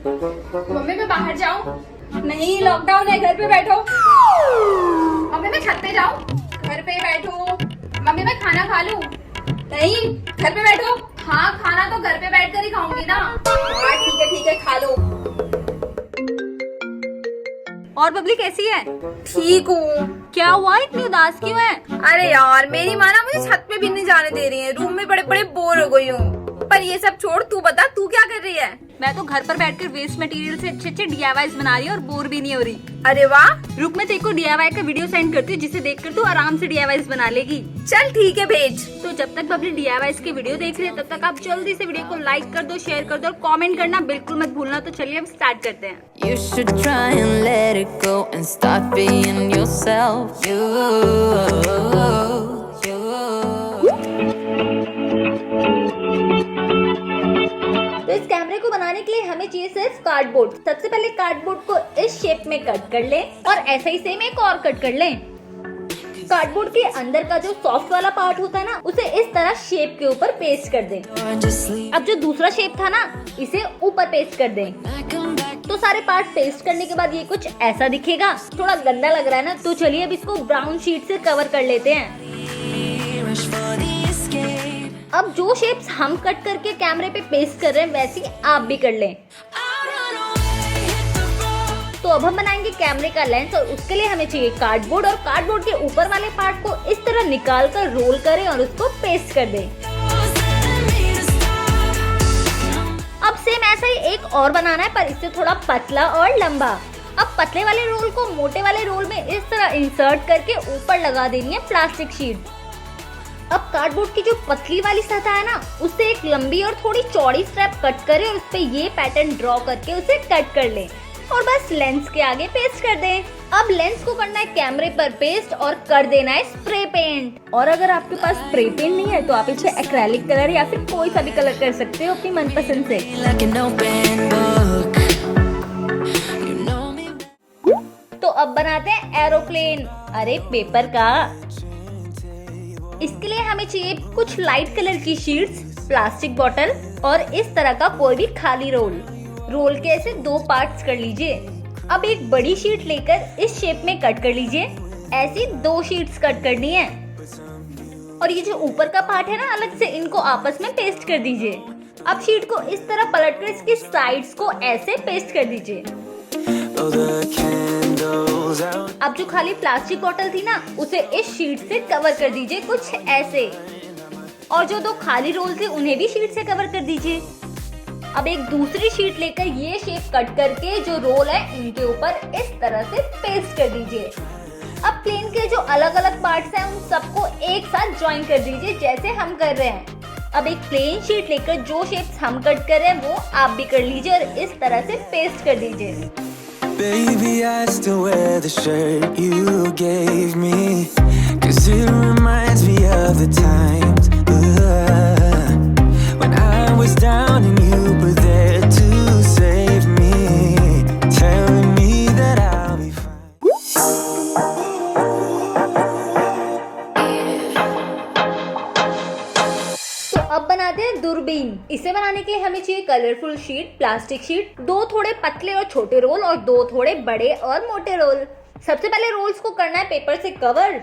Mummy मैं बाहर जाऊँ? नहीं, लॉकडाउन है, घर पे बैठो। मम्मी मैं छत पे जाऊँ? घर पे बैठो। मम्मी मैं खाना खा लूँ? नहीं, घर पे बैठो। हाँ, खाना तो घर पे बैठकर ही खाऊंगी ना। हाँ ठीक है, खा लो। और बबली कैसी है? ठीक हूँ। क्या हुआ, इतनी उदास क्यों है? अरे यार, मेरी माँ ना मुझे छत पे भी नहीं जाने दे रही है। रूम में बड़े बड़े बोर हो गई हूँ। पर ये सब छोड़, तू बता तू क्या कर रही है? मैं तो घर पर बैठकर वेस्ट मटेरियल से अच्छे अच्छे DIYs बना रही हूँ और बोर भी नहीं हो रही। अरे वाह। रुक, मैं तेरे को DIY का वीडियो सेंड करती हूँ, जिसे देखकर तू आराम से DIYs बना लेगी। चल ठीक है, भेज। तो जब तक बबली DIYs के वीडियो देख रही है, तब तक आप जल्दी से वीडियो को लाइक कर दो, शेयर कर दो और कमेंट करना बिल्कुल मत भूलना। तो चलिए हम स्टार्ट करते हैं। You should try and let it go and start being yourself. तो इस कैमरे को बनाने के लिए हमें चाहिए सिर्फ कार्डबोर्ड। सबसे पहले कार्डबोर्ड को इस शेप में कट कर लें और ऐसे ही सेम एक और कट कर लें। कार्डबोर्ड के अंदर का जो सॉफ्ट वाला पार्ट होता है ना, उसे इस तरह शेप के ऊपर पेस्ट कर दें। अब जो दूसरा शेप था ना, इसे ऊपर पेस्ट कर दें। तो सारे पार्ट पेस्ट करने के बाद ये कुछ ऐसा दिखेगा। थोड़ा गंदा लग रहा है ना, तो चलिए अब इसको ब्राउन शीट से कवर कर लेते हैं। अब जो शेप्स हम कट करके कैमरे पे पेस्ट कर रहे हैं, वैसी आप भी कर लें। तो अब हम बनाएंगे कैमरे का लेंस और उसके लिए हमें चाहिए कार्डबोर्ड, और कार्डबोर्ड के ऊपर वाले पार्ट को इस तरह निकाल कर रोल करें और उसको पेस्ट कर दें। अब सेम ऐसा ही एक और बनाना है, पर इससे थोड़ा पतला और लंबा। अब पतले वाले रोल को मोटे वाले रोल में इस तरह इंसर्ट करके ऊपर लगा देनी है प्लास्टिक शीट। अब कार्डबोर्ड की जो पतली वाली सतह है ना, उससे एक लंबी और थोड़ी चौड़ी स्ट्रैप कट करें और उस पे ये पैटर्न ड्रॉ करके उसे कट कर लें और बस लेंस के आगे पेस्ट कर दें। अब लेंस को करना है कैमरे पर पेस्ट और कर देना है स्प्रे पेंट। और अगर आपके पास स्प्रे पेंट नहीं है तो आप इसे एक्रेलिक कलर या फिर कोई सा भी कलर कर सकते हो अपनी मनपसंद से। तो अब बनाते हैं एरोप्लेन, अरे पेपर का। इसके लिए हमें चाहिए कुछ लाइट कलर की शीट्स, प्लास्टिक बॉटल और इस तरह का कोई भी खाली रोल। रोल के ऐसे दो पार्ट्स कर लीजिए। अब एक बड़ी शीट लेकर इस शेप में कट कर लीजिए। ऐसी दो शीट्स कट करनी है और ये जो ऊपर का पार्ट है ना, अलग से इनको आपस में पेस्ट कर दीजिए। अब शीट को इस तरह पलटकर इसकी साइड्स को ऐसे पेस्ट कर दीजिए। अब जो खाली प्लास्टिक बॉटल थी ना, उसे इस शीट से कवर कर दीजिए कुछ ऐसे, और जो दो खाली रोल थे उन्हें भी शीट से कवर कर दीजिए। अब एक दूसरी शीट लेकर ये शेप कट करके जो रोल है इनके ऊपर इस तरह से पेस्ट कर दीजिए। अब प्लेन के जो अलग अलग पार्ट्स हैं उन सबको एक साथ ज्वाइन कर दीजिए जैसे हम कर रहे हैं। अब एक प्लेन शीट लेकर जो शेप्स हम कट कर रहे हैं वो आप भी कर लीजिए और इस तरह से पेस्ट कर दीजिए। Baby, I still wear the shirt you gave me, 'cause it reminds me of the times when I was down and you were there to save me, telling me that I'll be fine. तो अब बनाते हैं दूरबीन। इसे बनाने के लिए हमें चाहिए कलरफुल शीट, प्लास्टिक शीट, दो थोड़े पतले और छोटे रोल और दो थोड़े बड़े और मोटे रोल। सबसे पहले रोल्स को करना है पेपर से कवर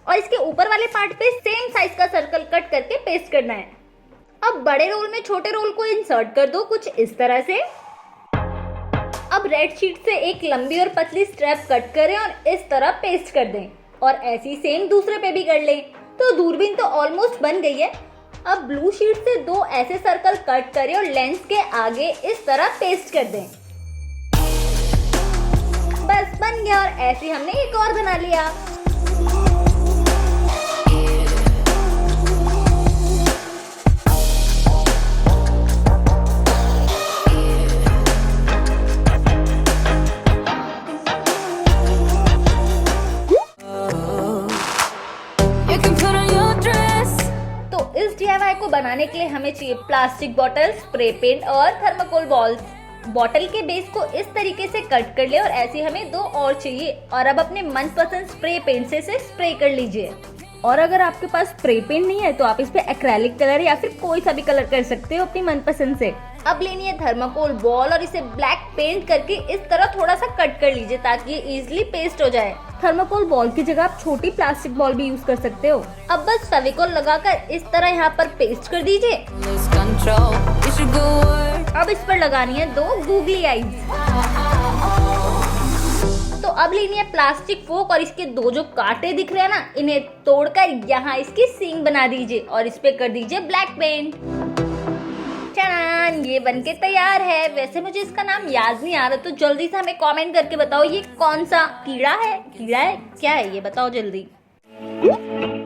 और इसके ऊपर वाले पार्ट पे सेम साइज का सर्कल कट करके पेस्ट करना है। अब बड़े रोल में छोटे रोल को इंसर्ट कर दो कुछ इस तरह से। अब रेड शीट से एक लंबी और पतली स्ट्रैप कट करें और इस तरह पेस्ट कर दें और ऐसी सेम दूसरे पे भी कर लें। तो दूरबीन तो ऑलमोस्ट बन गई है। अब ब्लू शीट से दो ऐसे सर्कल कट करें और लेंस के आगे इस तरह पेस्ट कर दें। बस बन गया और ऐसे हमने एक और बना लिया। इस DIY को बनाने के लिए हमें चाहिए प्लास्टिक बॉटल, स्प्रे पेंट और थर्माकोल बॉल्स। बॉटल के बेस को इस तरीके से कट कर ले और ऐसे हमें दो और चाहिए। और अब अपने मनपसंद स्प्रे पेंट से इसे स्प्रे कर लीजिए। और अगर आपके पास स्प्रे पेंट नहीं है तो आप इस पे एक्रेलिक कलर या फिर कोई सा भी कलर कर सकते हो अपनी मनपसंद से। अब लेनी है थर्माकोल बॉल और इसे ब्लैक पेंट करके इस तरह थोड़ा सा कट कर लीजिए ताकि ये इजीली पेस्ट हो जाए। थर्माकोल बॉल की जगह आप छोटी प्लास्टिक बॉल भी यूज कर सकते हो। अब बस फेविकोल लगाकर इस तरह यहाँ पर पेस्ट कर दीजिए। Lose control. You should go work. अब इस पर लगानी है 2 गूगली आईज। तो अब लेनी है प्लास्टिक फोक और इसके 2 जो कांटे दिख रहे हैं ना, इन्हें तोड़कर यहाँ इसकी सींग बना दीजिए और इस पे कर दीजिए ब्लैक पेंट। चान, ये बनके तैयार है। वैसे मुझे इसका नाम याद नहीं आ रहा, तो जल्दी से हमें कमेंट करके बताओ ये कौन सा कीड़ा है क्या है, ये बताओ जल्दी।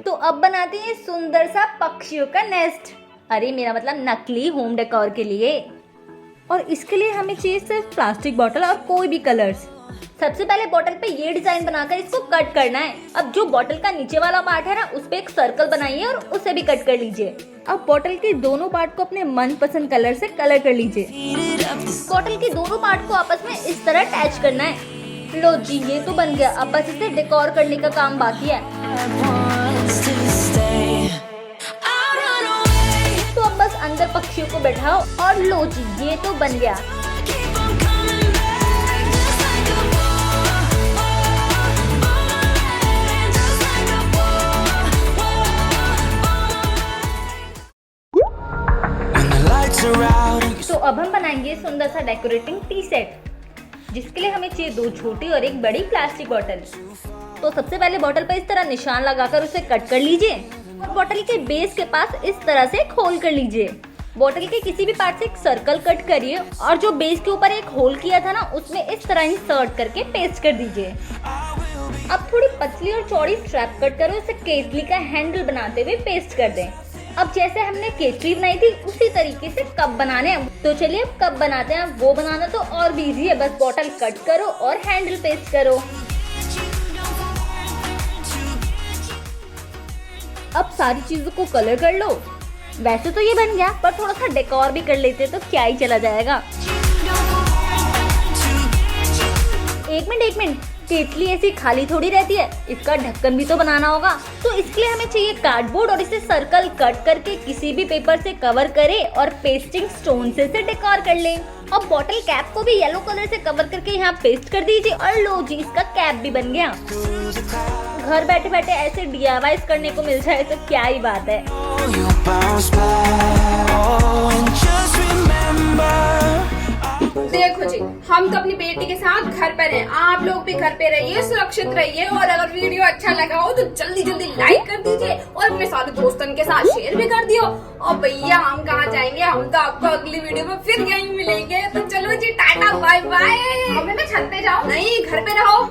तो अब बनाते हैं सुंदर सा पक्षियों का नेस्ट, अरे मेरा मतलब नकली होम डेकोर के लिए। और इसके लिए हमें चाहिए सिर्फ प्लास्टिक बॉटल और कोई भी कलर्स। सबसे पहले बॉटल पे ये डिजाइन बनाकर इसको कट करना है। अब जो बॉटल का नीचे वाला पार्ट है ना, उस पे एक सर्कल बनाइए और उसे भी कट कर लीजिए। अब बॉटल के दोनों पार्ट को अपने मनपसंद कलर से कलर कर लीजिए। बॉटल के दोनों पार्ट को आपस में इस तरह अटैच करना है। लो जी, ये तो बन गया। अब बस इसे डेकोर करने का काम बाकी है। Wants to stay. I run away. तो अब बस अंदर पक्षियों को बैठाओ और लो जी, ये तो बन गया। Keep on coming back. Just like a just like a When the lights are out and तो अब हम बनाएंगे सुंदर सा डेकोरेटिंग टी सेट, जिसके लिए हमें चाहिए 2 छोटी और एक बड़ी प्लास्टिक बॉटल। तो सबसे पहले बॉटल पर इस तरह निशान लगाकर उसे कट कर लीजिए और बॉटल के बेस के पास इस तरह से एक होल कर लीजिए। बॉटल के किसी भी पार्ट से एक सर्कल कट करिए और जो बेस के ऊपर एक होल किया था ना, उसमें इस तरह इंसर्ट करके पेस्ट कर दीजिए। अब थोड़ी पतली और चौड़ी स्ट्रैप कट करो, इसे केतली का हैंडल बनाते हुए पेस्ट कर दें। अब जैसे हमने केतली बनाई थी उसी तरीके से कप बनाने हैं। तो चलिए अब कप बनाते हैं। वो बनाना तो और भी इजी है, बस बॉटल कट करो और हैंडल पेस्ट करो। अब सारी चीजों को कलर कर लो। वैसे तो ये बन गया, पर थोड़ा सा डेकोर भी कर लेते तो क्या ही चला जाएगा। एक मिनट, केतली ऐसी खाली थोड़ी रहती है, इसका ढक्कन भी तो बनाना होगा। तो इसके लिए हमें चाहिए कार्डबोर्ड और इसे सर्कल कट करके किसी भी पेपर से कवर करें और पेस्टिंग स्टोन से इसे डेकोर कर लें। अब बॉटल कैप को भी येलो कलर से कवर करके यहाँ पेस्ट कर दीजिए और लो जी, इसका कैप भी बन गया। घर बैठे बैठे ऐसे DIY करने को मिल जाए तो क्या ही बात है। you bounce back. Oh, and just remember. देखो जी, हम तो अपनी बेटी के साथ घर पर हैं। आप लोग भी घर पे रहिए, सुरक्षित रहिए और अगर वीडियो अच्छा लगा हो तो जल्दी जल्दी लाइक कर दीजिए और अपने सारे दोस्तों के साथ शेयर भी कर दियो। और भैया हम कहाँ जाएंगे, हम तो आपको अगली वीडियो में फिर यहीं मिलेंगे। तो चलो जी, टाटा बाय बाय। अब मैं छत पे जाऊँ? नहीं, घर पे रहो।